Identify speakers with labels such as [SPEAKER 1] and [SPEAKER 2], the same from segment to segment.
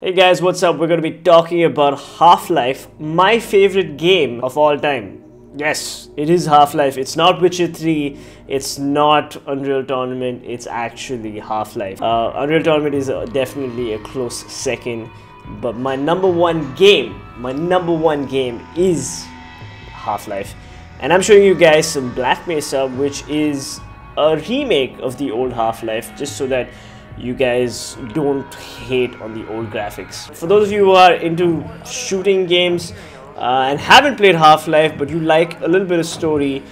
[SPEAKER 1] Hey guys, what's up? We're going to be talking about Half-Life, my favorite game of all time. Yes, it is Half-Life. It's not Witcher 3, it's not Unreal Tournament, it's actually Half-Life. Unreal Tournament is definitely a close second, but my number one game is Half-Life. And I'm showing you guys some Black Mesa, which is a remake of the old Half-Life, just so that you guys don't hate on the old graphics. For those of you who are into shooting games and haven't played Half-Life but you like a little bit of story,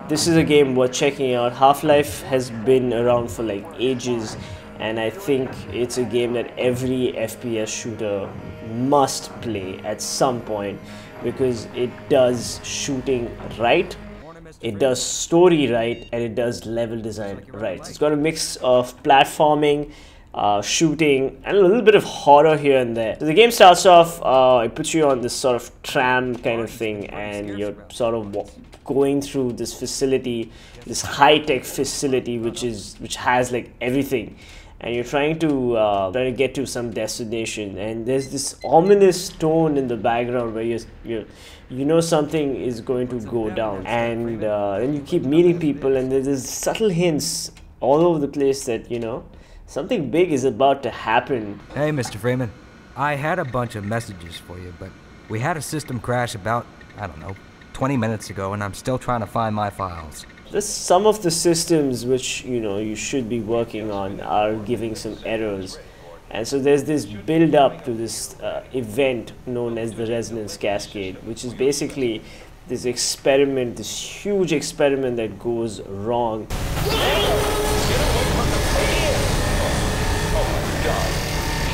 [SPEAKER 1] this is a game worth checking out. Half-Life has been around for like ages, and I think it's a game that every FPS shooter must play at some point, because it does shooting right, it does story right, and it does level design right. So it's got a mix of platforming, shooting, and a little bit of horror here and there. So the game starts off, it puts you on this sort of tram kind of thing, and you're sort of going through this facility, this high-tech facility which has like everything, and you're trying to get to some destination, and there's this ominous tone in the background where you know something is going to go down, and then you keep meeting people, and there's subtle hints all over the place that, you know, something big is about to happen.
[SPEAKER 2] Hey, Mr. Freeman. I had a bunch of messages for you, but we had a system crash about, I don't know, 20 minutes ago, and I'm still trying to find my files.
[SPEAKER 1] Some of the systems which, you know, you should be working on are giving some errors. And so there's this build up to this event known as the resonance cascade, which is basically this experiment, this huge experiment that goes wrong.
[SPEAKER 3] Oh my God!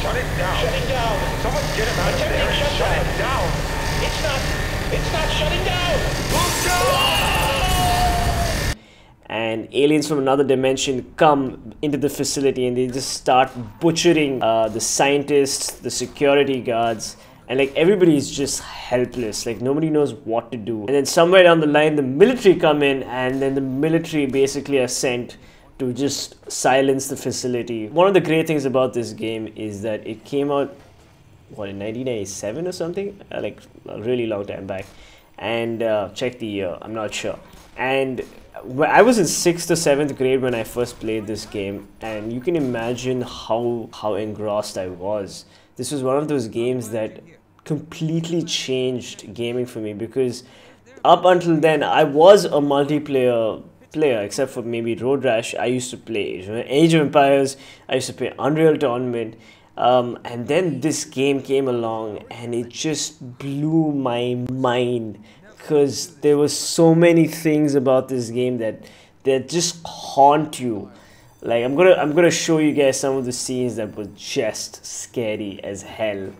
[SPEAKER 3] Shut it down! Shut it down! Someone get him out of there and shut it down! It's not shutting down!
[SPEAKER 1] And aliens from another dimension come into the facility, and they just start butchering the scientists, the security guards, and like everybody's just helpless. Like nobody knows what to do. And then somewhere down the line, the military come in, and then the military basically are sent to just silence the facility. One of the great things about this game is that it came out, what, in 1997 or something? Like a really long time back. And check the year, I'm not sure. And I was in 6th or 7th grade when I first played this game, and you can imagine how engrossed I was. This was one of those games that completely changed gaming for me, because up until then I was a multiplayer player, except for maybe Road Rash. I used to play Age of Empires, I used to play Unreal Tournament, and then this game came along and it just blew my mind, because there were so many things about this game that just haunt you. Like I'm gonna show you guys some of the scenes that were just scary as hell.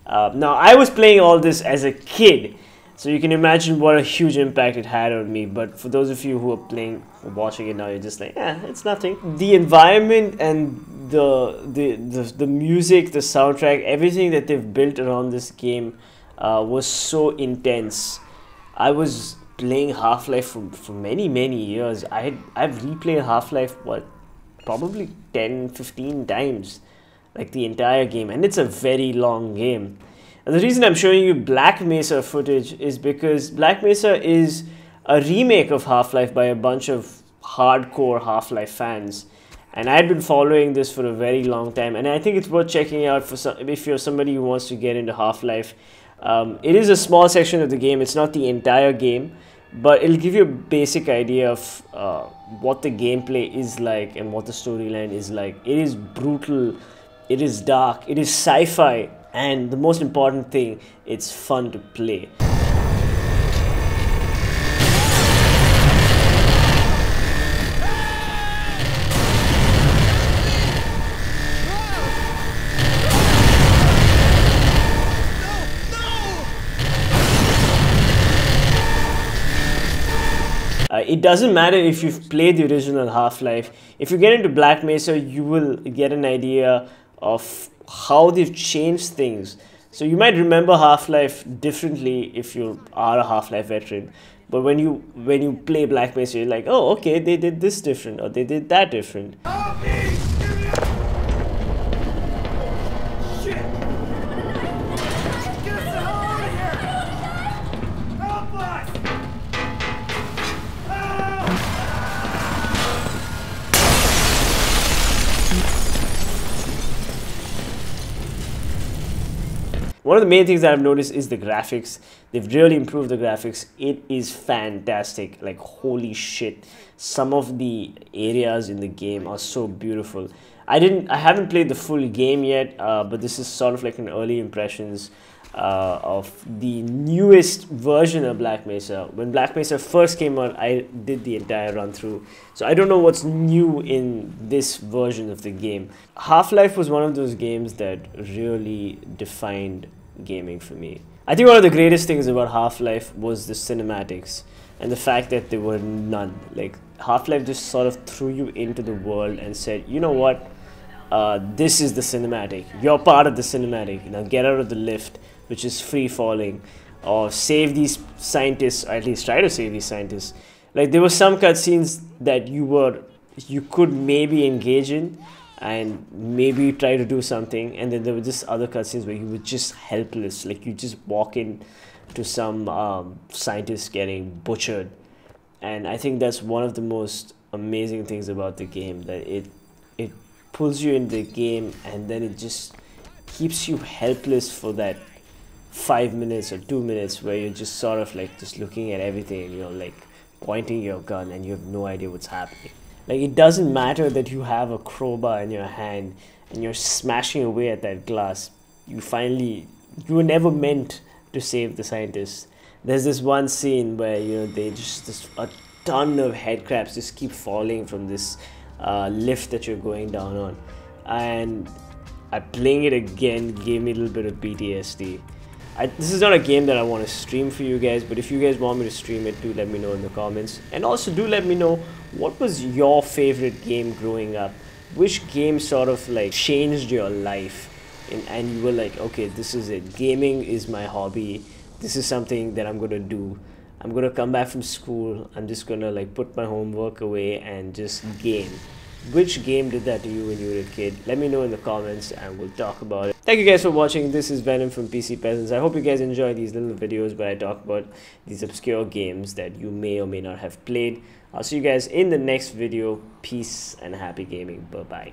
[SPEAKER 1] Now I was playing all this as a kid, so you can imagine what a huge impact it had on me. But for those of you who are playing or watching it now, you're just like, it's nothing. The environment and the music, the soundtrack, everything that they've built around this game was so intense. I was playing Half-Life for many years. I've replayed Half-Life, what, probably 10-15 times, like the entire game, and it's a very long game. And the reason I'm showing you Black Mesa footage is because Black Mesa is a remake of Half-Life by a bunch of hardcore Half-Life fans, and I've been following this for a very long time, and I think it's worth checking out if you're somebody who wants to get into Half-Life. It is a small section of the game, it's not the entire game, but it'll give you a basic idea of what the gameplay is like and what the storyline is like. It is brutal, it is dark, it is sci-fi, and the most important thing, it's fun to play. It doesn't matter if you've played the original Half-Life. If you get into Black Mesa, you will get an idea of how they've changed things. So you might remember Half-Life differently if you are a Half-Life veteran. But when you play Black Mesa, you're like, oh, okay, they did this different, or they did that different. One of the main things that I've noticed is the graphics. They've really improved the graphics. It is fantastic. Like, holy shit. Some of the areas in the game are so beautiful. I haven't played the full game yet, but this is sort of like an early impressions of the newest version of Black Mesa. When Black Mesa first came out, I did the entire run through, so I don't know what's new in this version of the game. Half-Life was one of those games that really defined gaming for me. I think one of the greatest things about Half-Life was the cinematics and the fact that there were none. Like, Half-Life just sort of threw you into the world and said, you know what, this is the cinematic, you're part of the cinematic, now get out of the lift, which is free falling, or save these scientists, or at least try to save these scientists. Like, there were some cutscenes that you could maybe engage in and maybe try to do something, and then there were just other cutscenes where you were just helpless. Like, you just walk in to some scientists getting butchered, and I think that's one of the most amazing things about the game, that it pulls you in the game and then it just keeps you helpless for that 5 minutes or 2 minutes where you're just sort of like just looking at everything and you're like pointing your gun and you have no idea what's happening. Like, it doesn't matter that you have a crowbar in your hand and you're smashing away at that glass. You were never meant to save the scientists. There's this one scene where, you know, a ton of headcrabs just keep falling from this lift that you're going down on, and playing it again gave me a little bit of PTSD. This is not a game that I want to stream for you guys, but if you guys want me to stream it, do let me know in the comments. And also do let me know, what was your favorite game growing up? Which game sort of like changed your life and you were like, okay, this is it, gaming is my hobby, this is something that I'm gonna do. I'm gonna come back from school, I'm just gonna like put my homework away and just game. Which game did that to you when you were a kid? Let me know in the comments and we'll talk about it. Thank you guys for watching. This is Venom from PC Peasants. I hope you guys enjoy these little videos where I talk about these obscure games that you may or may not have played. I'll see you guys in the next video. Peace and happy gaming. Bye bye.